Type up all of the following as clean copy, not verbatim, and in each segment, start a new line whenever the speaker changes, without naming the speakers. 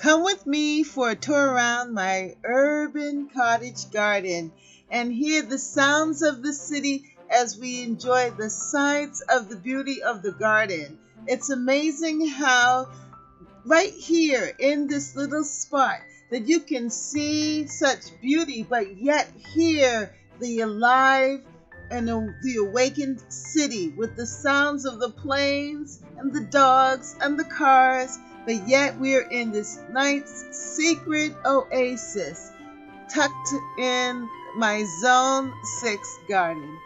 Come with me for a tour around my urban cottage garden and hear the sounds of the city as we enjoy the sights of the beauty of the garden. It's amazing how right here in this little spot that you can see such beauty, but yet hear the alive and the awakened city with the sounds of the planes and the dogs and the cars, but yet we're in this nice secret oasis tucked in my Zone 6 garden.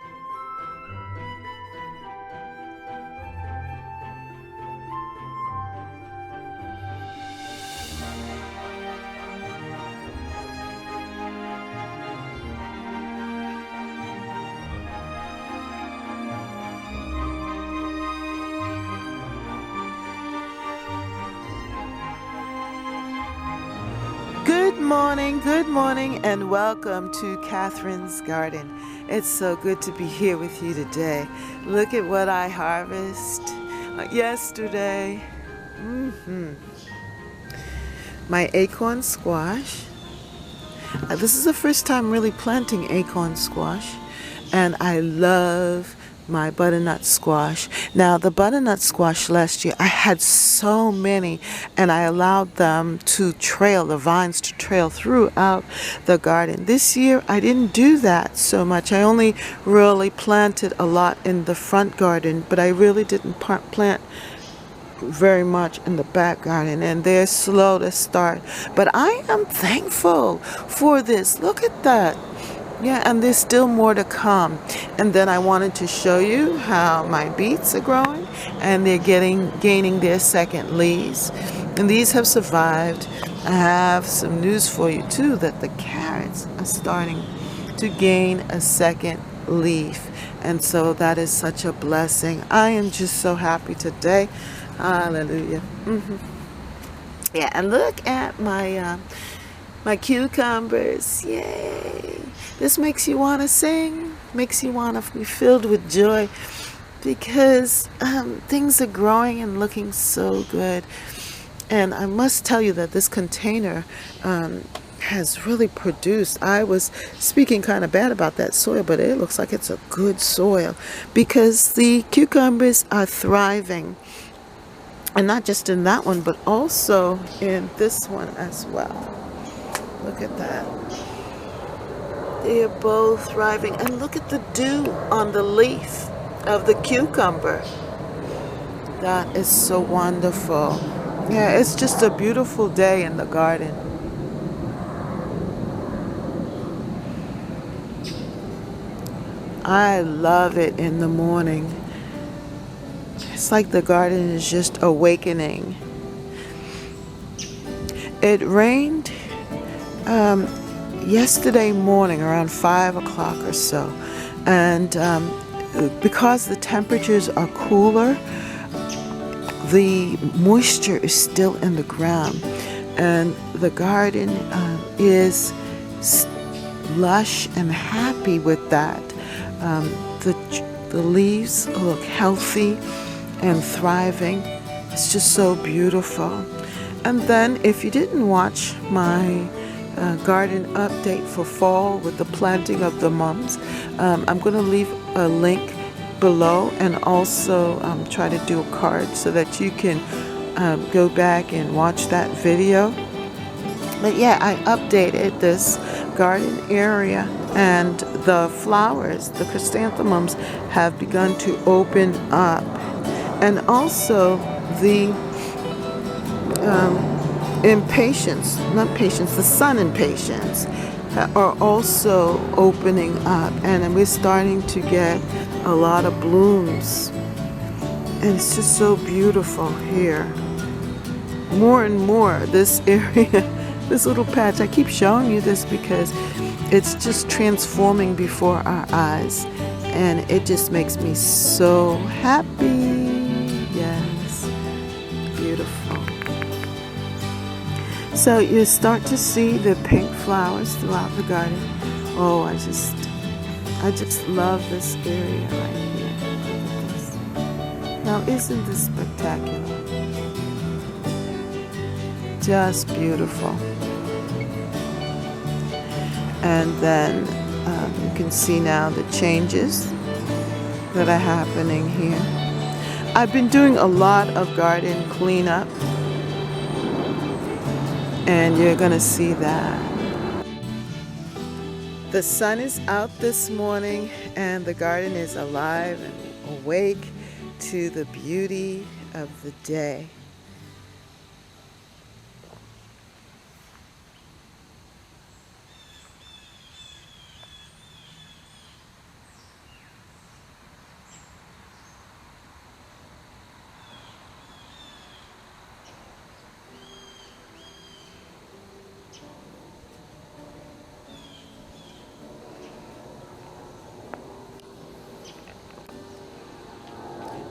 Good morning, and welcome to Catherine's Garden. It's so good to be here with you today. Look at what I harvested yesterday. My acorn squash. This is the first time really planting acorn squash, and I love my butternut squash. Now, the butternut squash last year, I had so many, and I allowed them to trail, the vines to trail throughout the garden. This year, I didn't do that so much. I only really planted a lot in the front garden, but I really didn't plant very much in the back garden, and they're slow to start. But I am thankful for this. Look at that. Yeah, and there's still more to come. And then I wanted to show you how my beets are growing, and they're gaining their second leaves. And these have survived. I have some news for you too, that the carrots are starting to gain a second leaf. And so that is such a blessing. I am just so happy today. Hallelujah. Yeah, and look at my cucumbers. Yay. This makes you want to sing, makes you want to be filled with joy, because things are growing and looking so good. And I must tell you that this container has really produced. I was speaking kind of bad about that soil, but it looks like it's a good soil, because the cucumbers are thriving. And not just in that one, but also in this one as well. Look at that. They are both thriving. And look at the dew on the leaf of the cucumber. That is so wonderful. Yeah, it's just a beautiful day in the garden. I love it in the morning. It's like the garden is just awakening. It rained yesterday morning around 5 o'clock or so, and because the temperatures are cooler, the moisture is still in the ground, and the garden is lush and happy with that. The leaves look healthy and thriving. It's just so beautiful. And then, if you didn't watch my garden update for fall with the planting of the mums, I'm going to leave a link below, and also try to do a card so that you can go back and watch that video. But yeah, I updated this garden area, and the flowers, the chrysanthemums, have begun to open up. And also the the sun impatiens are also opening up, and we're starting to get a lot of blooms. And it's just so beautiful here. More and more, this area, this little patch, I keep showing you this because it's just transforming before our eyes, and it just makes me so happy. Yes, beautiful. So you start to see the pink flowers throughout the garden. Oh, I just love this area right here. Look at this. Now, isn't this spectacular? Just beautiful. And then you can see now the changes that are happening here. I've been doing a lot of garden cleanup, and you're gonna see that. The sun is out this morning and the garden is alive and awake to the beauty of the day.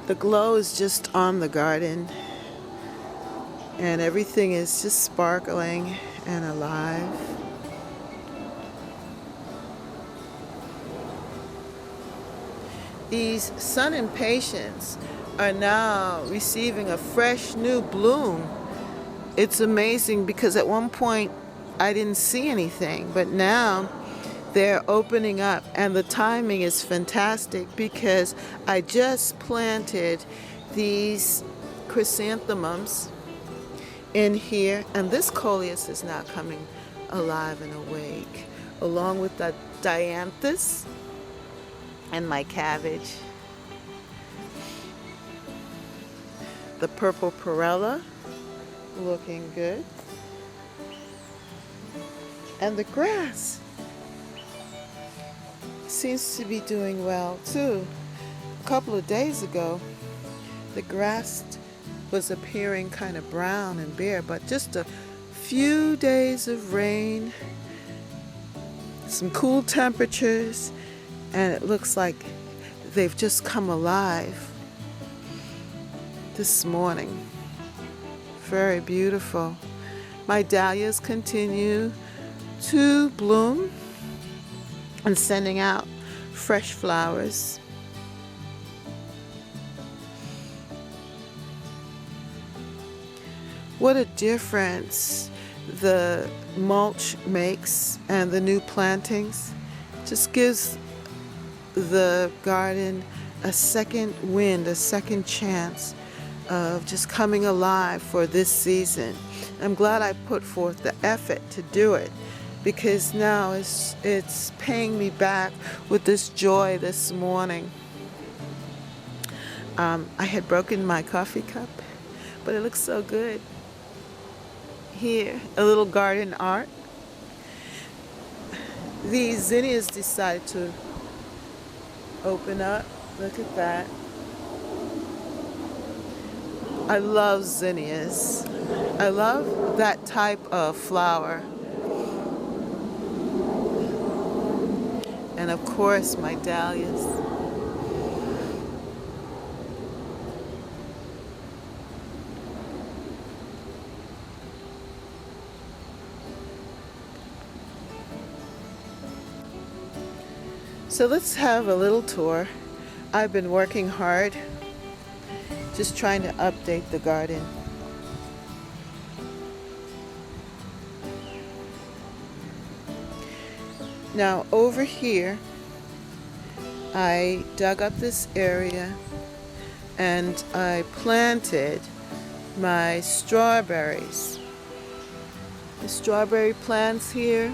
The glow is just on the garden, and everything is just sparkling and alive. These sun impatiens are now receiving a fresh new bloom. It's amazing because at one point I didn't see anything, but now they're opening up, and the timing is fantastic because I just planted these chrysanthemums in here, and this coleus is now coming alive and awake, along with the dianthus and my cabbage. The purple perella looking good, and the grass seems to be doing well too. A couple of days ago, the grass was appearing kind of brown and bare, but just a few days of rain, some cool temperatures, and it looks like they've just come alive this morning. Very beautiful. My dahlias continue to bloom and sending out fresh flowers. What a difference the mulch makes and the new plantings. Just gives the garden a second wind, a second chance of just coming alive for this season. I'm glad I put forth the effort to do it, because now it's paying me back with this joy this morning. I had broken my coffee cup, but it looks so good. Here, a little garden art. These zinnias decided to open up. Look at that. I love zinnias. I love that type of flower. And of course, my dahlias. So let's have a little tour. I've been working hard, just trying to update the garden. Now over here, I dug up this area and I planted my strawberries. The strawberry plants here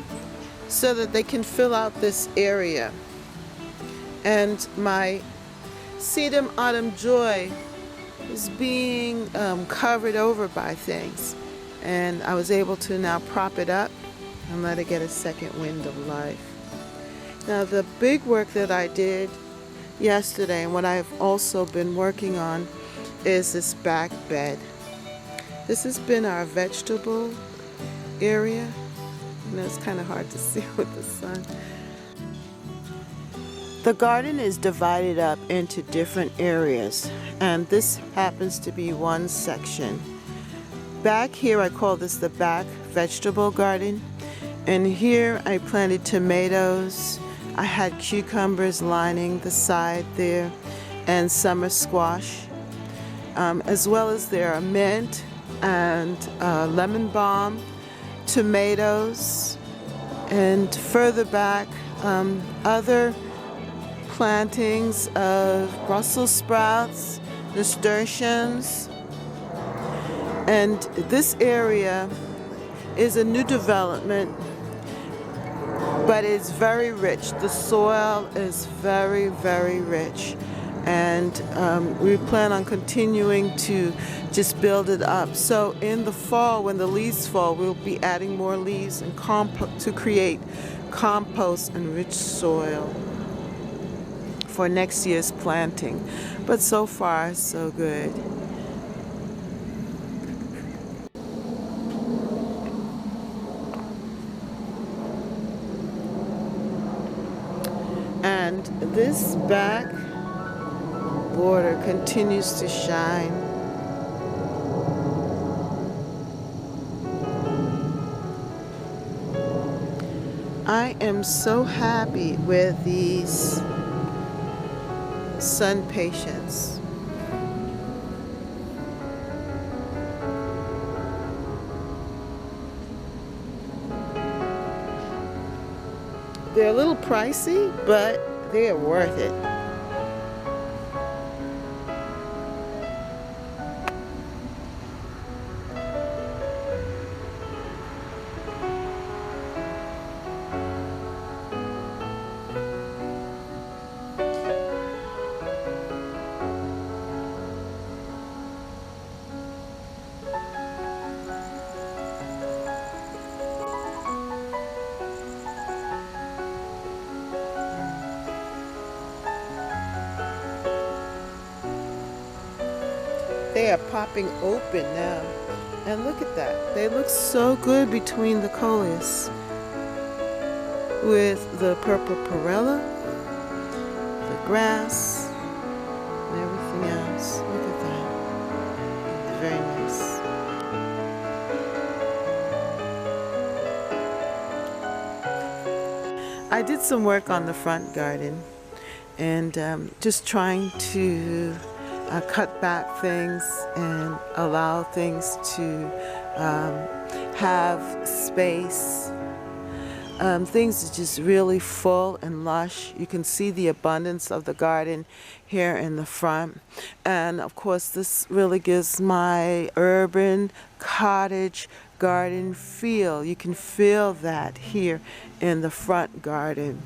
so that they can fill out this area. And my sedum autumn joy is being covered over by things, and I was able to now prop it up and let it get a second wind of life. Now the big work that I did yesterday, and what I've also been working on, is this back bed. This has been our vegetable area. You know, it's kind of hard to see with the sun. The garden is divided up into different areas, and this happens to be one section. Back here, I call this the back vegetable garden, and here I planted tomatoes. I had cucumbers lining the side there, and summer squash, as well as there are mint and lemon balm, tomatoes, and further back other plantings of Brussels sprouts, nasturtiums. And this area is a new development, but it's very rich. The soil is very, very rich. And we plan on continuing to just build it up. So in the fall, when the leaves fall, we'll be adding more leaves and to create compost and rich soil for next year's planting. But so far, so good. And this back border continues to shine. I am so happy with these sun patients. They're a little pricey, but they are worth it. They are popping open now. And look at that. They look so good between the coleus. With the purple perilla, the grass, and everything else. Look at that. Very nice. I did some work on the front garden and just trying to cut back things and allow things to have space. Things are just really full and lush. You can see the abundance of the garden here in the front. And of course, this really gives my urban cottage garden feel. You can feel that here in the front garden.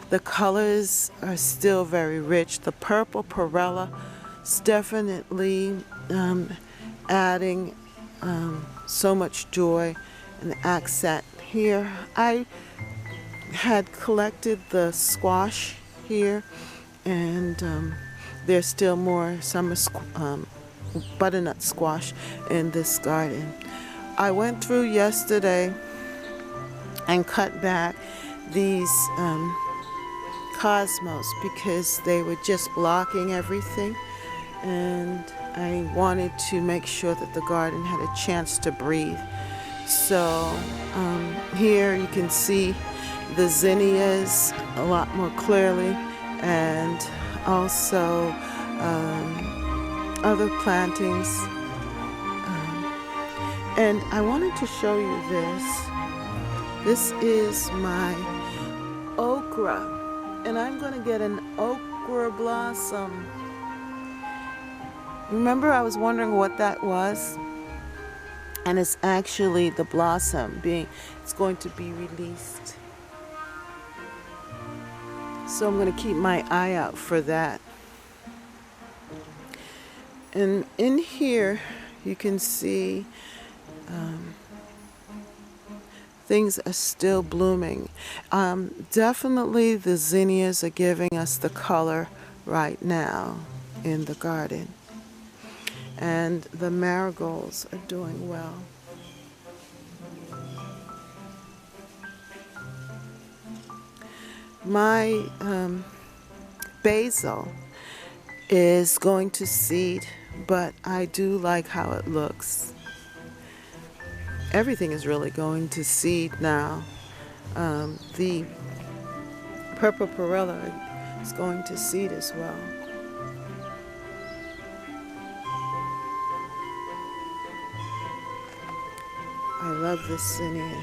The colors are still very rich. The purple perilla is definitely adding so much joy and accent here. I had collected the squash here, and there's still more summer butternut squash in this garden. I went through yesterday and cut back these cosmos because they were just blocking everything, and I wanted to make sure that the garden had a chance to breathe. So here you can see the zinnias a lot more clearly, and also other plantings. And I wanted to show you this. This is my okra, and I'm going to get an okra blossom. Remember, I was wondering what that was? And it's actually the blossom it's going to be released. So I'm going to keep my eye out for that. And in here, you can see things are still blooming. Definitely the zinnias are giving us the color right now in the garden. And the marigolds are doing well. My basil is going to seed, but I do like how it looks. Everything is really going to seed now. The purple perilla is going to seed as well. I love this zinnia.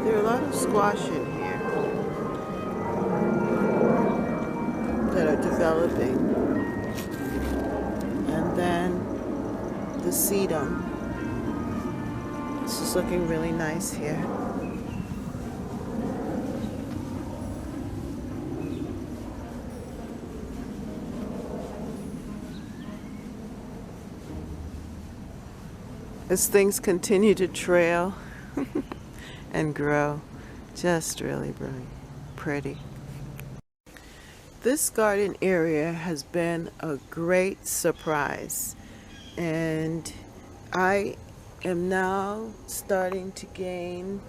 There are a lot of squash in here that are developing. And then the sedum. This is looking really nice here. As things continue to trail and grow, just really, really pretty. This garden area has been a great surprise, and I am now starting to gain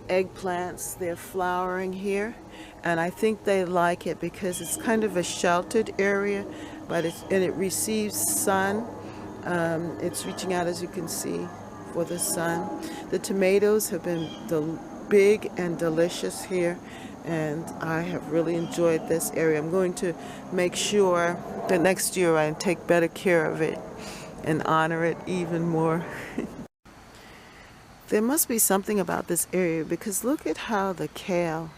eggplants. They're flowering here, and I think they like it because it's kind of a sheltered area, but it receives sun. It's reaching out, as you can see, for the sun. The tomatoes have been big and delicious here, and I have really enjoyed this area. I'm going to make sure that next year I take better care of it and honor it even more. There must be something about this area, because look at how the kale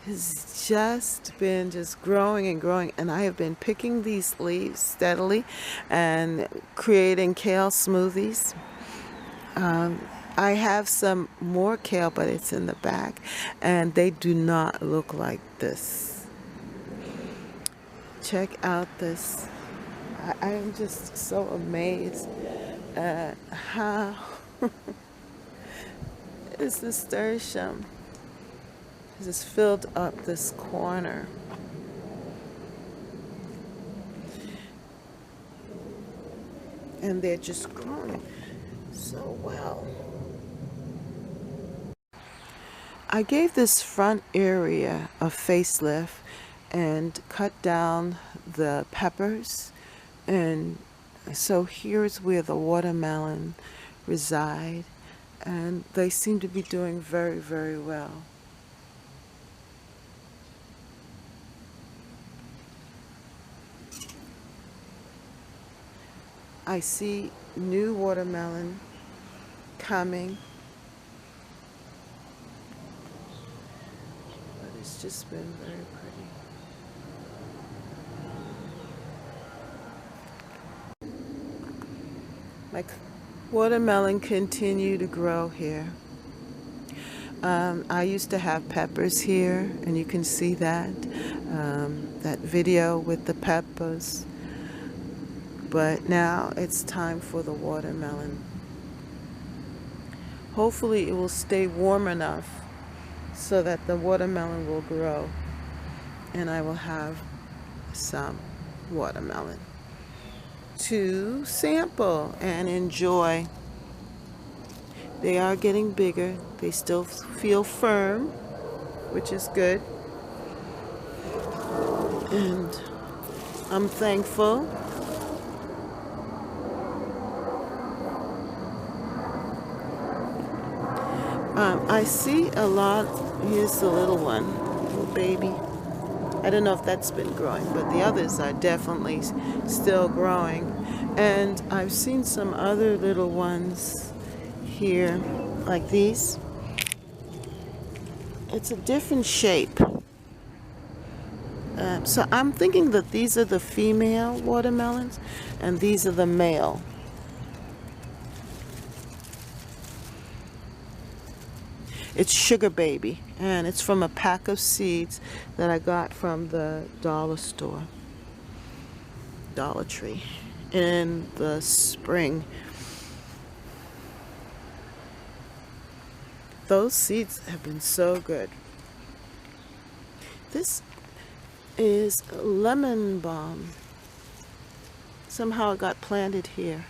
has just been growing and growing, and I have been picking these leaves steadily and creating kale smoothies. I have some more kale, but it's in the back, and they do not look like this. Check out this. I am just so amazed at how this nasturtium has filled up this corner. And they're just growing so well. I gave this front area a facelift and cut down the peppers, and so here's where the watermelon reside, and they seem to be doing very, very well. I see new watermelon coming, but it's just been very pretty. My watermelon continue to grow here. I used to have peppers here, and you can see that video with the peppers. But now it's time for the watermelon. Hopefully it will stay warm enough so that the watermelon will grow, and I will have some watermelon to sample and enjoy. They are getting bigger. They still feel firm, which is good. And I'm thankful. I see a lot. Here's the little one, little baby. I don't know if that's been growing, but the others are definitely still growing. And I've seen some other little ones here, like these. It's a different shape. So I'm thinking that these are the female watermelons, and these are the male. It's Sugar Baby, and it's from a pack of seeds that I got from the dollar store, Dollar Tree, in the spring. Those seeds have been so good. This is lemon balm. Somehow it got planted here.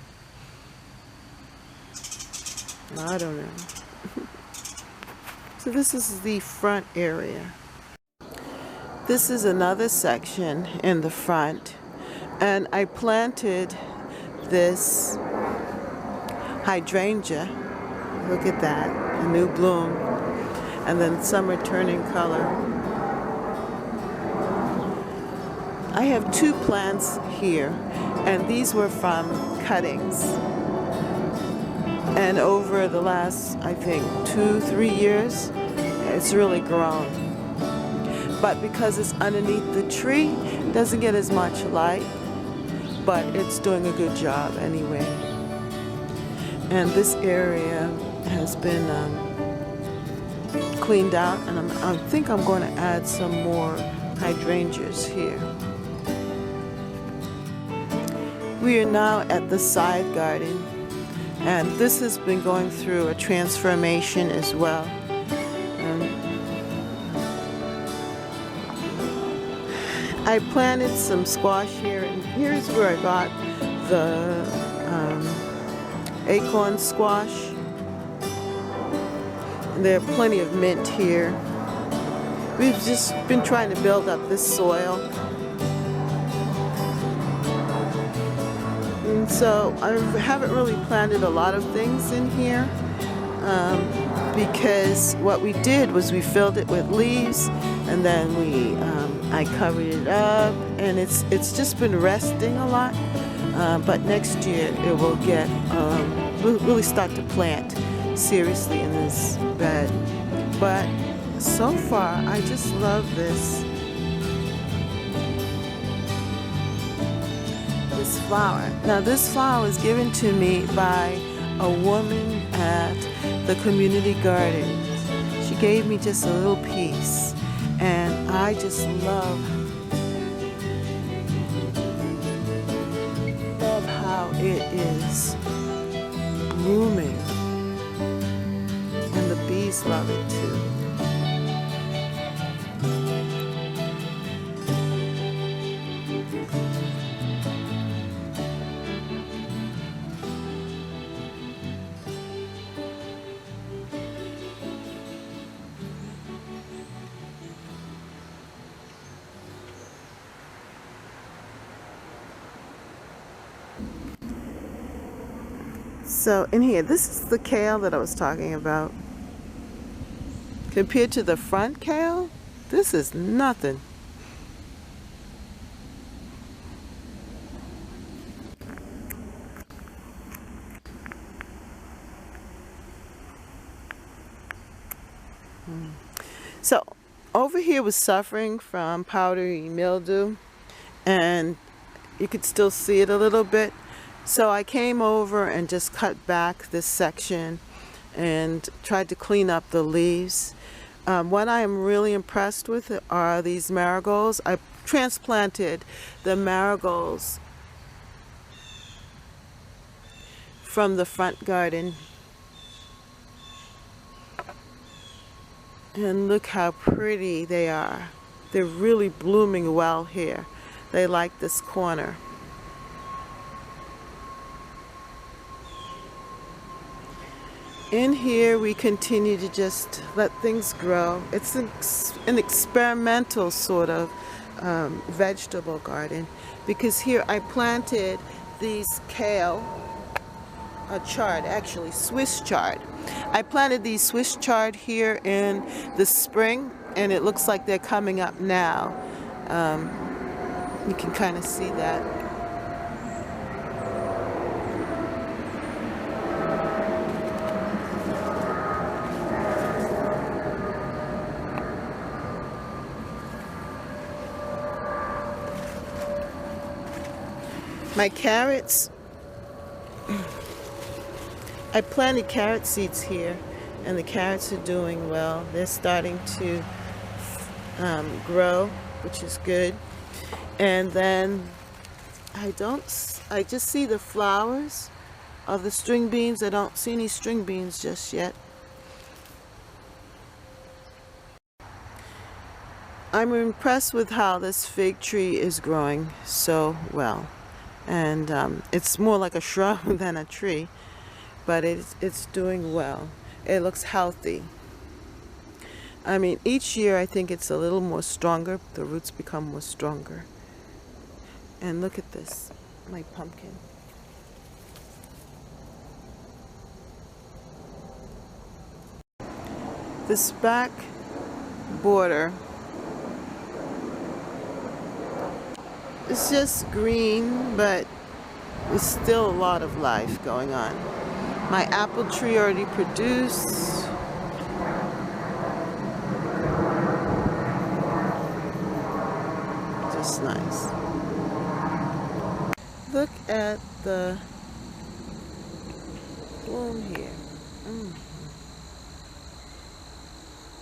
I don't know. So this is the front area. This is another section in the front, and I planted this hydrangea. Look at that, a new bloom, and then some are turning color. I have two plants here, and these were from cuttings. And over the last, I think, 2-3 years, it's really grown. But because it's underneath the tree, it doesn't get as much light, but it's doing a good job anyway. And this area has been cleaned out, and I think I'm going to add some more hydrangeas here. We are now at the side garden, and this has been going through a transformation as well. I planted some squash here, and here's where I got the acorn squash. And there are plenty of mint here. We've just been trying to build up this soil. And so I haven't really planted a lot of things in here because what we did was we filled it with leaves, and then I covered it up, and it's just been resting a lot. But next year it will get we'll really start to plant seriously in this bed. But so far I just love this flower. Now this flower was given to me by a woman at the community garden. She gave me just a little piece, and I just love how it is blooming, and the bees love it too. So in here, this is the kale that I was talking about. Compared to the front kale, this is nothing. So over here was suffering from powdery mildew, and you could still see it a little bit. So I came over and just cut back this section and tried to clean up the leaves. What I am really impressed with are these marigolds. I transplanted the marigolds from the front garden. And look how pretty they are. They're really blooming well here. They like this corner. In here we continue to just let things grow. It's an experimental sort of vegetable garden, because here I planted these kale, chard, actually Swiss chard. I planted these Swiss chard here in the spring, and it looks like they're coming up now. You can kind of see that. My carrots, I planted carrot seeds here, and the carrots are doing well. They're starting to grow, which is good. And then I just see the flowers of the string beans. I don't see any string beans just yet. I'm impressed with how this fig tree is growing so well. And it's more like a shrub than a tree, but it's doing well. It looks healthy. I mean, each year I think it's a little more stronger. The roots become more stronger. And look at this, my pumpkin. This back border is just green, but there's still a lot of life going on. My apple tree already produced. Just nice. Look at the bloom here.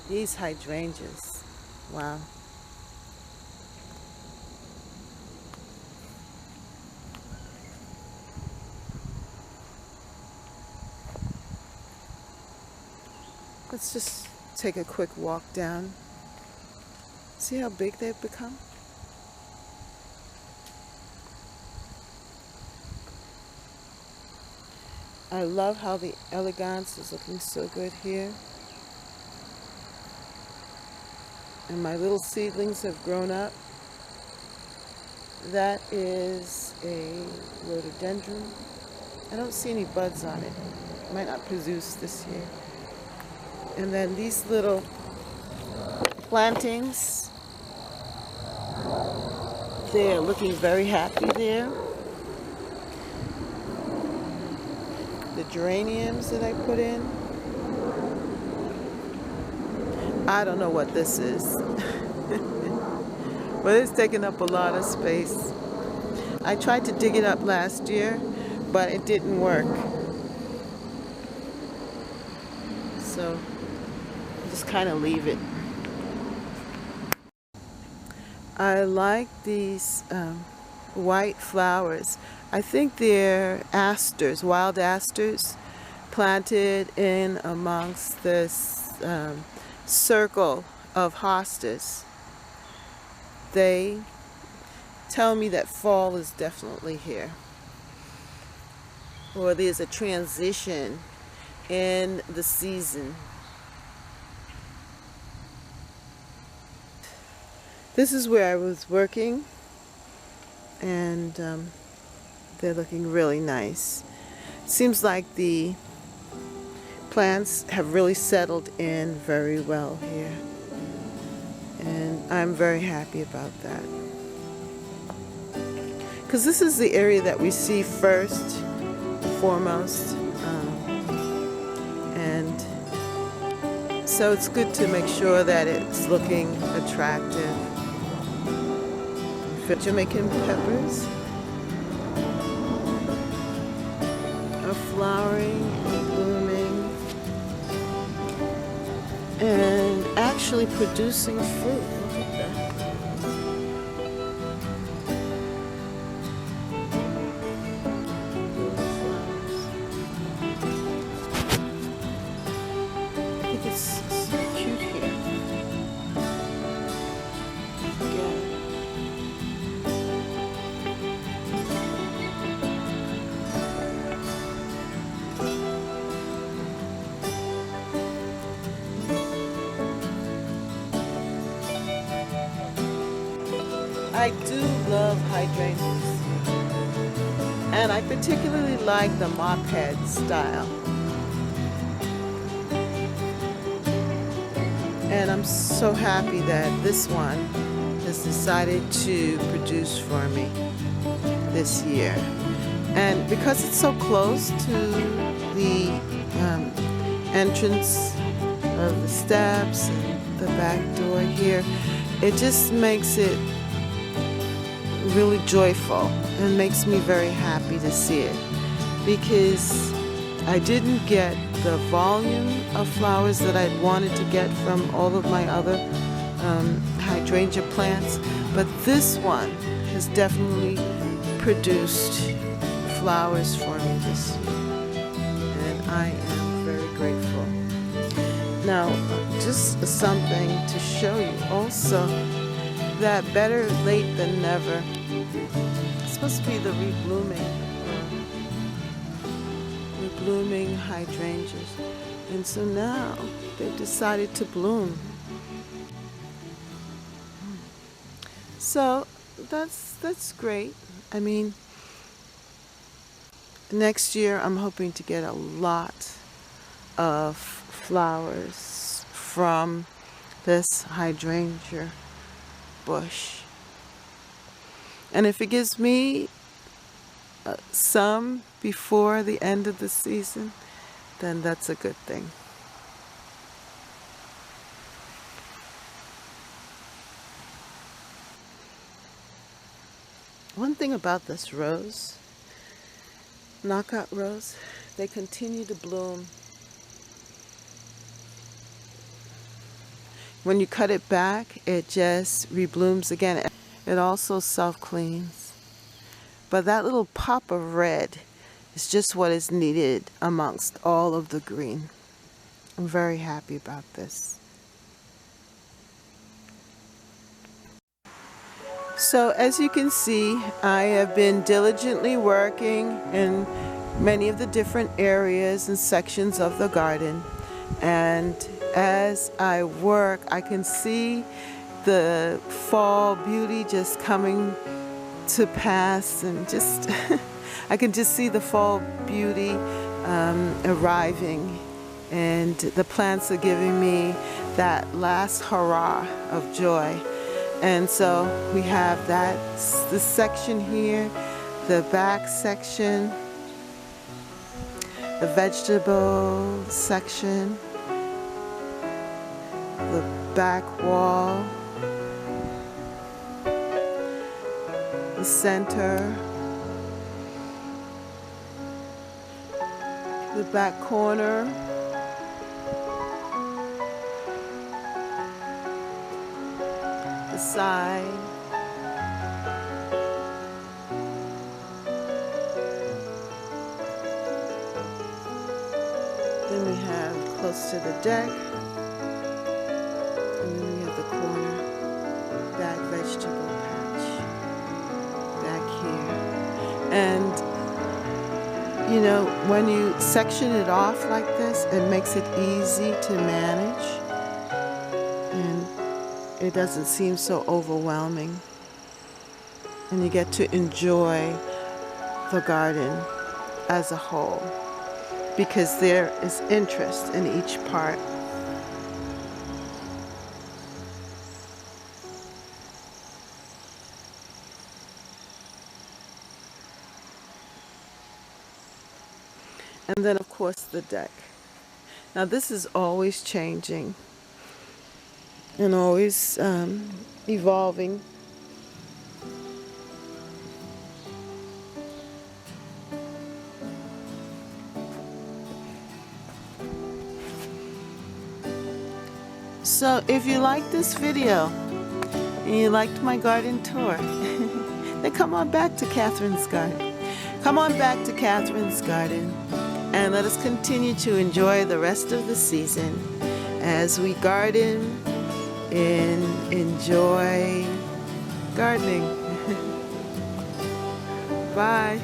These hydrangeas. Wow. Let's just take a quick walk down. See how big they've become? I love how the elegance is looking so good here. And my little seedlings have grown up. That is a rhododendron. I don't see any buds on it. It might not produce this year. And then these little plantings, they're looking very happy there. The geraniums that I put in. I don't know what this is. But it's taking up a lot of space. I tried to dig it up last year, but it didn't work. So just kind of leave it. I like these white flowers. I think they're asters, wild asters, planted in amongst this circle of hostas. They tell me that fall is definitely here, or there's a transition in the season. This is where I was working, and they're looking really nice. Seems like the plants have really settled in very well here, and I'm very happy about that. Because this is the area that we see first, foremost, and so it's good to make sure that it's looking attractive. Jamaican peppers are flowering and blooming and actually producing fruit. Look at that. I think it's so cute here. Again. I do love hydrangeas, and I particularly like the mop head style. And I'm so happy that this one has decided to produce for me this year. And because it's so close to the entrance of the steps and the back door here, it just makes it really joyful and makes me very happy to see it, because I didn't get the volume of flowers that I'd wanted to get from all of my other hydrangea plants, but this one has definitely produced flowers for me this year, and I am very grateful. Now, just something to show you also, that better late than never. It's supposed to be the reblooming hydrangeas. And so now they've decided to bloom. So that's great. I mean, next year I'm hoping to get a lot of flowers from this hydrangea bush. And if it gives me some before the end of the season, then that's a good thing. One thing about this rose, knockout rose, they continue to bloom. When you cut it back, it just reblooms again. It also self-cleans. But that little pop of red is just what is needed amongst all of the green. I'm very happy about this. So as you can see, I have been diligently working in many of the different areas and sections of the garden. And as I work, I can see the fall beauty just coming to pass, and just I can just see the fall beauty arriving, and the plants are giving me that last hurrah of joy. And so we have this section here, the back section, the vegetable section, the back wall, the center, the back corner, the side, then we have close to the deck, and then we have the corner, back vegetable patch, back here. And you know, when you section it off like this, it makes it easy to manage, and it doesn't seem so overwhelming, and you get to enjoy the garden as a whole, because there is interest in each part. And then of course the deck. Now this is always changing and always evolving. So if you like this video and you liked my garden tour, then come on back to Catherine's Garden. Come on back to Catherine's Garden, and let us continue to enjoy the rest of the season as we garden and enjoy gardening. Bye.